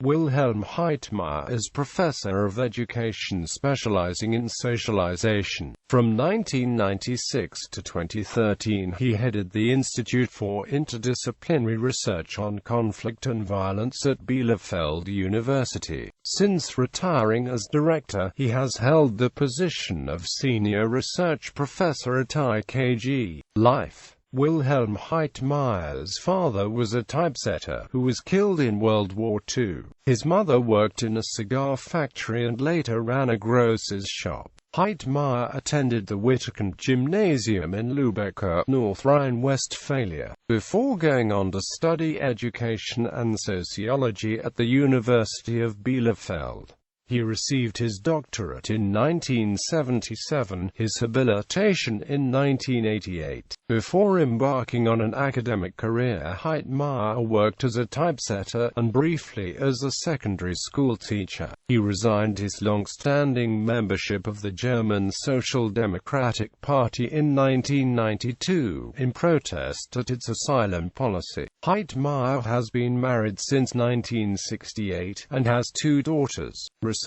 Wilhelm Heitmeyer is professor of education specializing in socialization. From 1996 to 2013 he headed the Institute for Interdisciplinary Research on Conflict and Violence at Bielefeld University. Since retiring as director, he has held the position of senior research professor at IKG. Life. Wilhelm Heitmeyer's father was a typesetter who was killed in World War II. His mother worked in a cigar factory and later ran a grocer's shop. Heitmeyer attended the Whittekent Gymnasium in Lübeck, North Rhine-Westphalia, before going on to study education and sociology at the University of Bielefeld. He received his doctorate in 1977, his habilitation in 1988. Before embarking on an academic career, Heitmeyer worked as a typesetter, and briefly as a secondary school teacher. He resigned his long-standing membership of the German Social Democratic Party in 1992, in protest at its asylum policy. Heitmeyer has been married since 1968, and has two daughters. Research.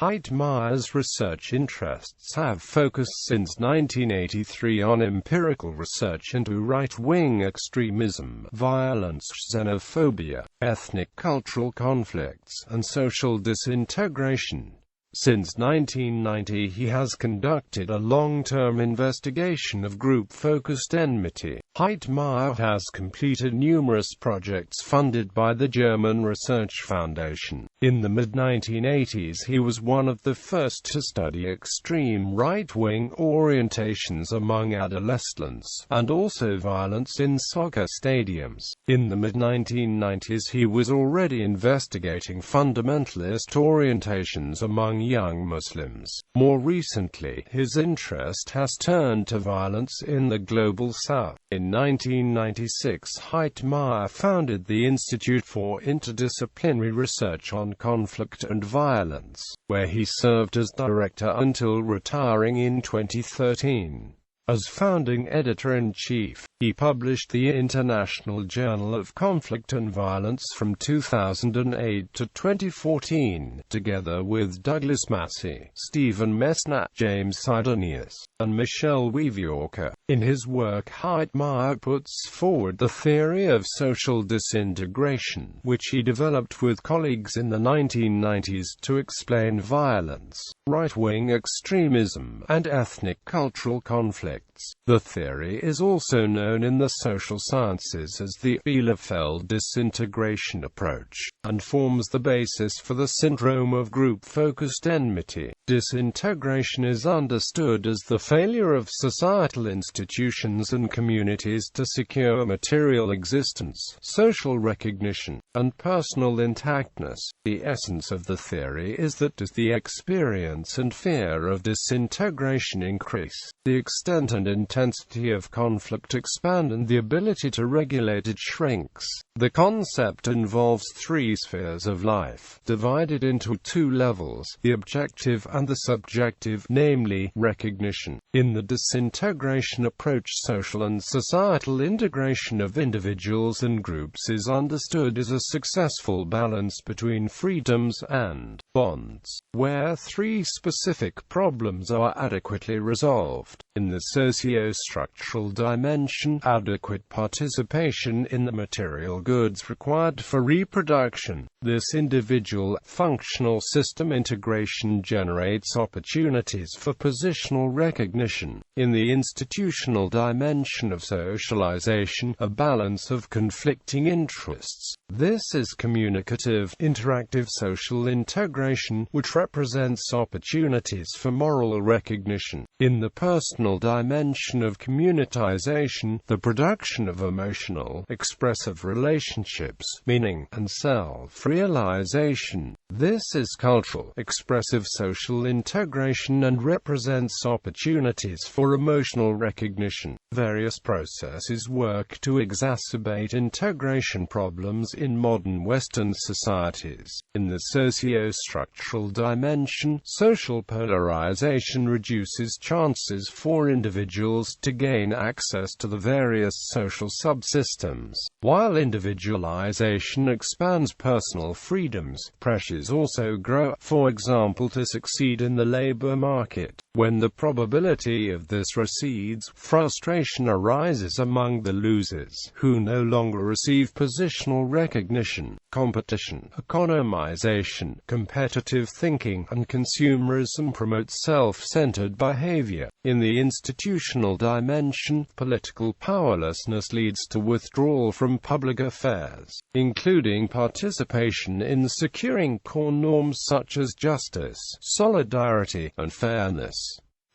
Heitmeyer's research interests have focused since 1983 on empirical research into right-wing extremism, violence, xenophobia, ethnic-cultural conflicts, and social disintegration. Since 1990 he has conducted a long-term investigation of group-focused enmity. Heitmeyer has completed numerous projects funded by the German Research Foundation. In the mid-1980s he was one of the first to study extreme right-wing orientations among adolescents, and also violence in soccer stadiums. In the mid-1990s he was already investigating fundamentalist orientations among young Muslims. More recently, his interest has turned to violence in the Global South. In 1996, Heitmeyer founded the Institute for Interdisciplinary Research on Conflict and Violence, where he served as director until retiring in 2013. As founding editor-in-chief, he published the International Journal of Conflict and Violence from 2008 to 2014, together with Douglas Massey, Stephen Messner, James Sidonius, and Michel Weaviorka. In his work, Heitmeyer puts forward the theory of social disintegration, which he developed with colleagues in the 1990s to explain violence, right-wing extremism, and ethnic-cultural conflicts. The theory is also known in the social sciences as the Bielefeld disintegration approach, and forms the basis for the syndrome of group-focused enmity. Disintegration is understood as the failure of societal institutions and communities to secure material existence, social recognition, and personal intactness. The essence of the theory is that as the experience and fear of disintegration increase, the extent and intensity of conflict expand and the ability to regulate it shrinks. The concept involves three spheres of life, divided into two levels, the objective and the subjective, namely, recognition. In the disintegration approach, social and societal integration of individuals and groups is understood as a successful balance between freedoms and bonds, where three specific problems are adequately resolved. In the socio-structural dimension, adequate participation in the material goods required for reproduction. This individual, functional system integration generates opportunities for positional recognition. In the institutional dimension of socialization, a balance of conflicting interests. This is communicative, interactive social integration, which represents opportunities for moral recognition. In the personal dimension of communitization, the production of emotional, expressive relationships, meaning, and self-realization. This is cultural, expressive social integration and represents opportunities for emotional recognition. Various processes work to exacerbate integration problems in modern Western societies. In the socio-structural dimension, social polarization reduces chances for individuals to gain access to the various social subsystems. While individualization expands personal freedoms, pressures also grow, for example to succeed in the labor market. When the probability of this recedes, frustration arises among the losers, who no longer receive positional recognition. Competition, economization, competitive thinking, and consumerism promote self-centered behavior. In the institutional dimension, political powerlessness leads to withdrawal from public affairs, including participation in securing core norms such as justice, solidarity, and fairness.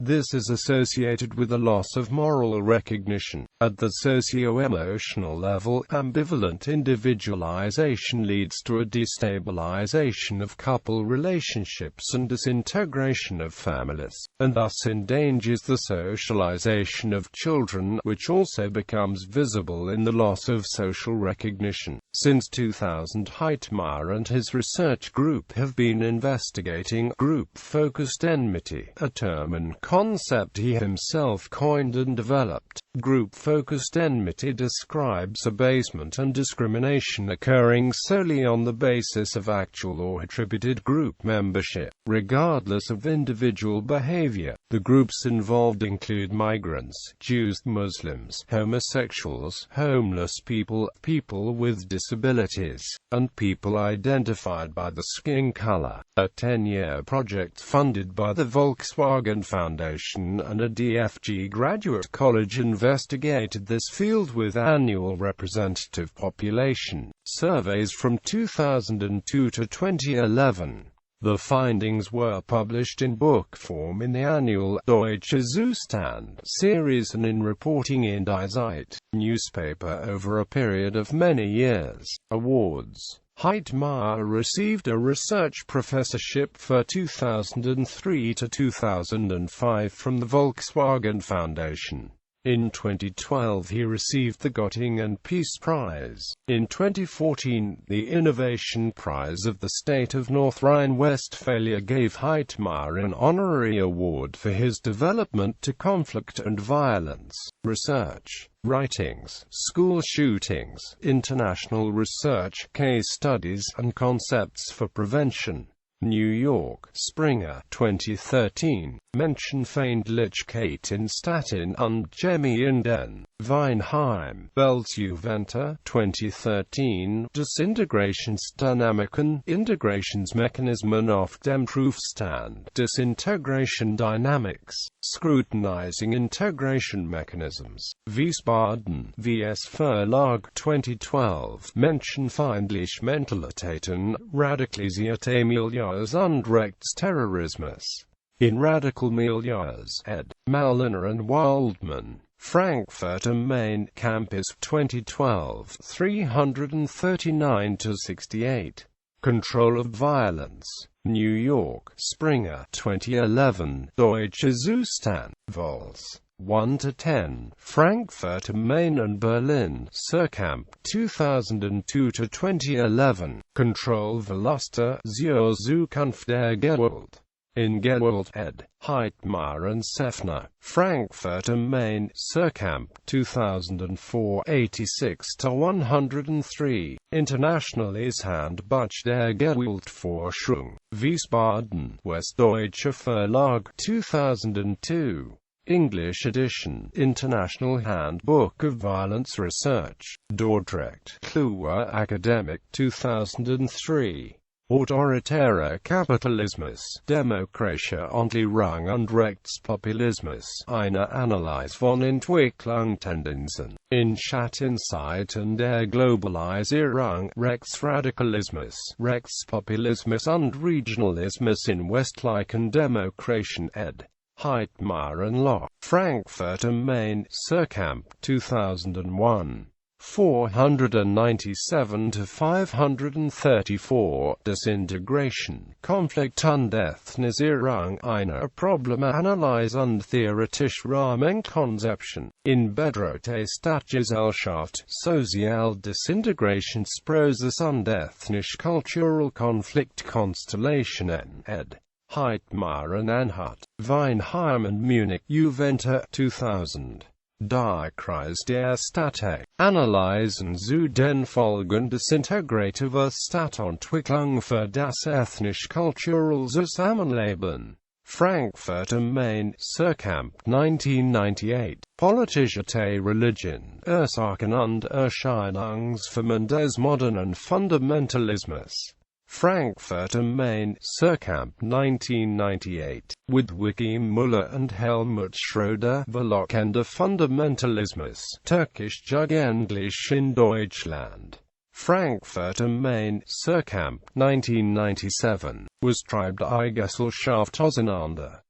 This is associated with a loss of moral recognition. At the socio-emotional level, ambivalent individualization leads to a destabilization of couple relationships and disintegration of families, and thus endangers the socialization of children, which also becomes visible in the loss of social recognition. Since 2000, Heitmeyer and his research group have been investigating group-focused enmity, a term and concept he himself coined and developed. Group-focused enmity describes abasement and discrimination occurring solely on the basis of actual or attributed group membership, regardless of individual behavior. The groups involved include migrants, Jews, Muslims, homosexuals, homeless people, people with disabilities, and people identified by the skin color. A 10-year project funded by the Volkswagen Foundation and a DFG graduate college investigated this field with annual representative population surveys from 2002 to 2011. The findings were published in book form in the annual Deutsche Zustand series and in Reporting in Die Zeit newspaper over a period of many years. Awards. Heitmeyer received a research professorship for 2003 to 2005 from the Volkswagen Foundation. In 2012 he received the Göttingen Peace Prize. In 2014, the Innovation Prize of the state of North Rhine-Westphalia gave Heitmeyer an honorary award for his development to conflict and violence, research, writings, school shootings, international research, case studies, and concepts for prevention. New York, Springer, 2013. Menschenfeindlichkeit in Staaten und Gemeinden. Weinheim, Weltjuventa, 2013. Disintegrationsdynamiken, Integrationsmechanismen auf dem Prüfstand. Disintegration dynamics, scrutinizing integration mechanisms. Wiesbaden, VS Verlag, 2012. Menschenfeindlich Mentalitäten, Radikalisierte Milieus und Rechtsterrorismus. In Radical Milieus, ed. Maliner and Waldman. Frankfurt am Main, Campus, 2012, 339-68. Control of Violence. New York, Springer, 2011. Deutsche Zustand, Vols. 1-10. Frankfurt am Main and Berlin, Surkamp, 2002-2011. Control Verluste zur Zukunft der Gewalt. In Gewalt, ed. Heitmeyer and Seffner. Frankfurt am Main, Surkamp, 2004, 86-103. Internationales Handbuch der Gewaltforschung. Wiesbaden, Westdeutscher Verlag, 2002. English edition, International Handbook of Violence Research. Dordrecht, Kluwer Academic, 2003. Autoritärer Kapitalismus, Demokratie, Entlierung und Rechtspopulismus, eine Analyse von Entwicklungstendenzen, in Schattenzeiten der Globalisierung, Rechtsradikalismus, Rechtspopulismus und Regionalismus in westlichen Demokratien, ed. Heitmeyer and Locke. Frankfurt am Main, Surkamp, 2001. 497 to 534. Disintegration, Konflikt und Ethnisierung einer Problemanalyse und theoretische Rahmenkonzeption. In bedrohte Stadtgesellschaft, Social Disintegrationsprozess und ethnisch-cultural Konfliktkonstellationen, ed. Heitmeyer and Anhut, Weinheim and Munich, Juventa, 2000. Die Kreis der Städte, analysen zu den Folgen disintegrativer Stadtentwicklung für das ethnisch-cultural Zusammenleben. Frankfurt am Main, Surkamp, 1998. Politische Religion, Ursachen und Erscheinungsformen des modernen Fundamentalismus. Frankfurt am Main, Surkamp, 1998. With Joachim Müller and Helmut Schroeder, Verlockender Fundamentalismus, Türkisch Jugendlich in Deutschland. Frankfurt am Main, Surkamp, 1997. Was treibt die Gesellschaft auseinander.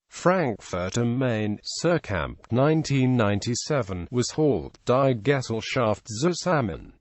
Frankfurt am Main, Surkamp, 1997. Was hält die Gesellschaft zusammen.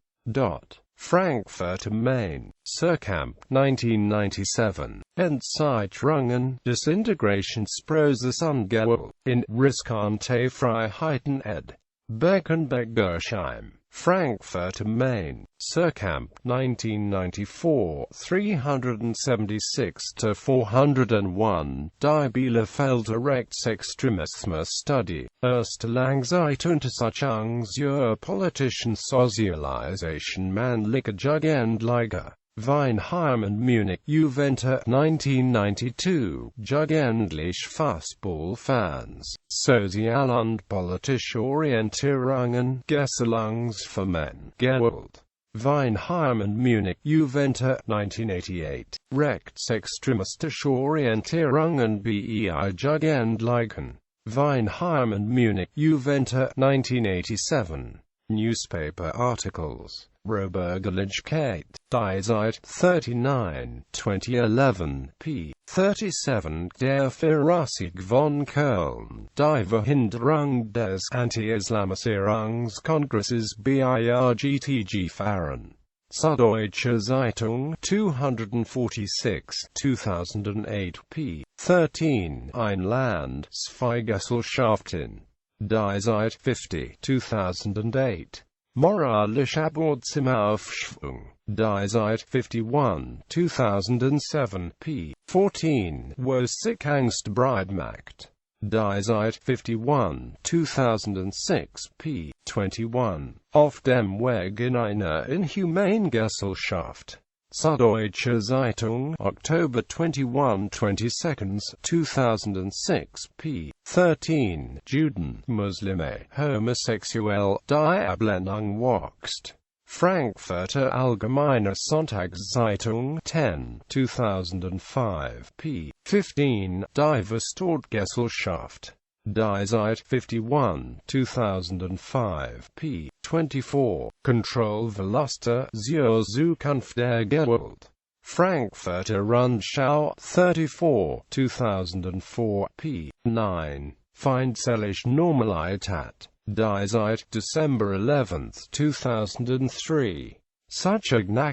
Frankfurt am Main, Surkamp, 1997. Entzeitrungen, Disintegrationsprozess und Gewalt, in riskante Freiheiten ed. Beckenbeck-Gershheim. Frankfurt am Main, Surkamp, 1994. 376 to 401. Die Bielefelder Rechtsextremismus Study. Erste Langzeituntersuchung zur politischen Sozialisation männlicher Jugendlicher. Weinheim and Munich, Juventa, 1992. Jugendliche Fußballfans, Sozial- und politische Orientierungen, Gesinnungsformen, Gewalt. Weinheim and Munich, Juventa, 1988. Rechtsextremistische Orientierungen bei Jugendlichen. Weinheim and Munich, Juventa, 1987. Newspaper articles. Rohbürgerlichkeit, Die Zeit, 39, 2011, p. 37. Der Führersieg von Köln, Die Verhinderung des Anti-Islamisierungskongresses BIRGTG Fahren. Süddeutsche Zeitung, 246, 2008, p. 13. Ein Land, zwei Gesellschaften. Die Zeit, 50, 2008. Moralisch Abwärts im Aufschwung. Die Zeit, 51, 2007, p. 14. Wo sich Angst breit macht. Die Zeit, 51, 2006, p. 21. Auf dem Weg in eine inhumane Gesellschaft. Süddeutsche Zeitung, October 21, 22, 2006, p. 13. Juden, Muslime, homosexuell, die Ablehnung wächst. Frankfurter Allgemeine Sonntagszeitung, 10, 2005, p. 15. Die Verstoßgesellschaft. Die Zeit, 51, 2005, p. 24. Kontrollverluste zur Zukunft der Gewalt. Frankfurter Rundschau, 34, 2004, p. 9. Feindselige Normalität. Die Zeit, December 11, 2003.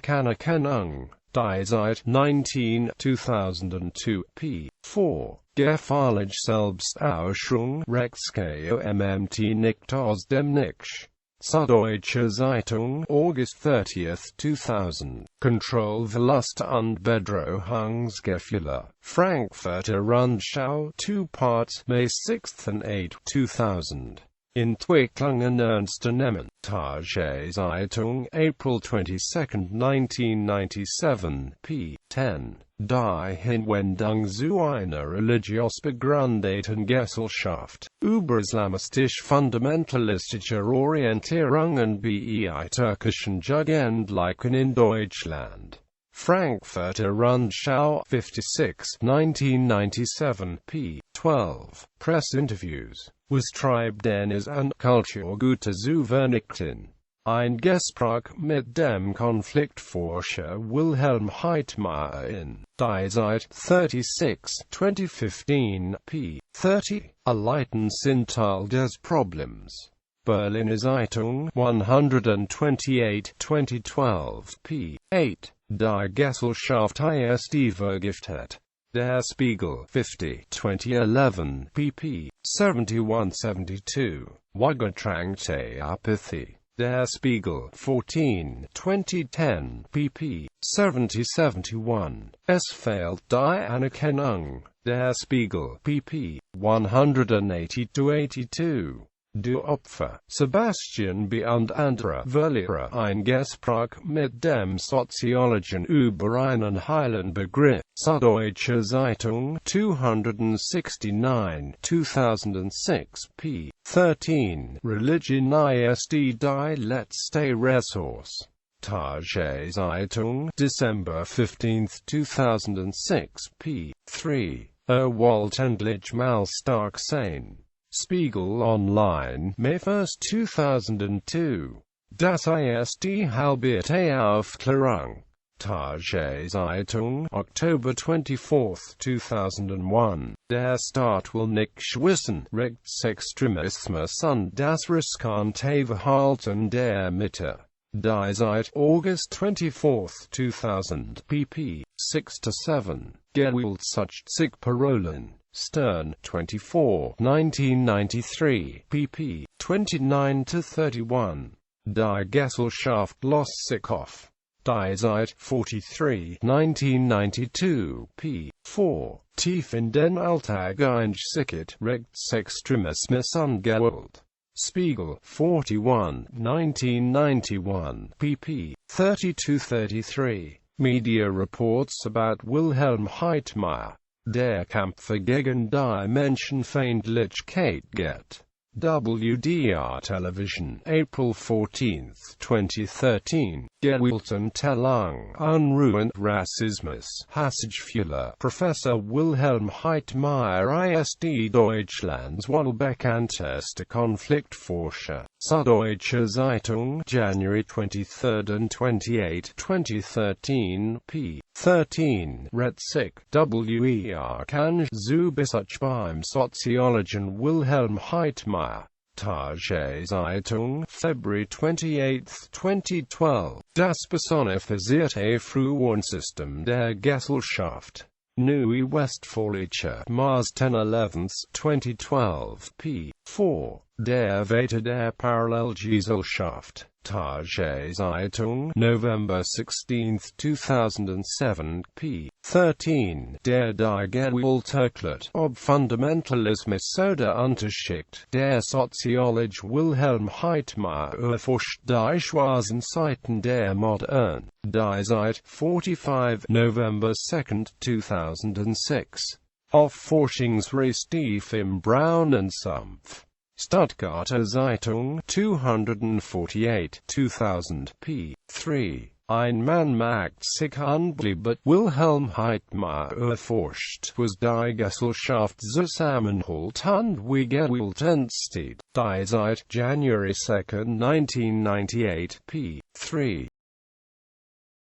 Anerkennung. Die Zeit, 19, 2002, p. 4. Gefährliche Selbstausschung, Rechtskommt nicht aus dem Nichts. Süddeutsche Zeitung, August 30, 2000. Kontrollverluste und Bedrohungsgefühle. Frankfurter Rundschau, 2 parts, May 6 and 8, 2000. Entwicklungen ernster nehmen. Tage Zeitung, April 22, 1997, p. 10. Die Hinwendung zu einer religiös begründeten Gesellschaft. Über islamistisch-fundamentalistische Orientierungen bei türkischen Jugendlichen in Deutschland. Frankfurter Rundschau, 56, 1997, p. 12. Pressinterviews. Was treibt Dennis und Kulturgüter zu vernichten? Ein Gespräch mit dem Konfliktforscher Wilhelm Heitmeyer in Die Zeit, 36, 2015, p. 30. Erleiden sind Teil des Problems. Berliner Zeitung 128 2012 p. 8. Die Gesellschaft ist vergiftet. Der Spiegel 50 2011 pp. 71-72. Wagetrankte Apathy. Der Spiegel 14 2010 pp. 70-71. Es fehlt die Anerkennung. Der Spiegel pp. 180-82. Du Opfer, Sebastian B. und andere Verlierer, ein Gespräch mit dem Soziologen über einen heilen Begriff. Süddeutsche Zeitung 269 2006 p. 13. Religion ist die letzte Ressource. Tage-Zeitung, December 15, 2006 p. 3. Wollt endlich mal stark sein. Spiegel Online, May 1, 2002. Das ist die halbierte Aufklärung. Tage-Zeitung, October 24, 2001. Der Staat will nicht wissen, Rechtsextremismus und das riskante Verhalten der Mitte. Die Zeit, August 24, 2000, pp. 6-7. Gewaltsucht Parolen. Stern, 24, 1993, pp. 29-31. Die Gesellschaft löst sich auf. Die Zeit, 43, 1992, p. 4. Tief in den Alltag einsickert, Rechtsextremismus und Gewalt. Spiegel, 41, 1991, pp. 32-33. Media reports about Wilhelm Heitmeyer. Der Kämpfer gegen die Menschenfeindlichkeit geht. WDR Television, April 14, 2013. Gewaltenteilung, Unruhe und Rassismus. Hassgefühle. Professor Wilhelm Heitmeyer ist Deutschlands wohl bekanntester Konfliktforscher. Süddeutsche Zeitung, January 23 and 28, 2013, p. 13. Retzig, WER kann Zubesuch beim Soziologen Wilhelm Heitmeyer. Tage-Zeitung, February 28, 2012. Das personifizierte Frühwarnsystem der Gesellschaft. Neue Westfälische, Mars 10 11, 2012, p. 4. Der Vater der Parallelgesellschaft. Tage-Zeitung, November 16, 2007, p. 13. Der die Gewalt erklärt, ob Fundamentalismus oder Unterschicht. Der Soziologe Wilhelm Heitmeyer erforscht die schwarzen Seiten der Moderne. Die Zeit, 45, November 2, 2006. Auf Forschungsrestief im braunen Sumpf. Stuttgarter Zeitung, 248, 2000, p. 3. Ein Mann macht sich unbeliebt. Wilhelm Heitmeyer erforscht, was die Gesellschaft zusammenhält und wie Gewalt entsteht. Die Zeit, January 2, 1998, p. 3.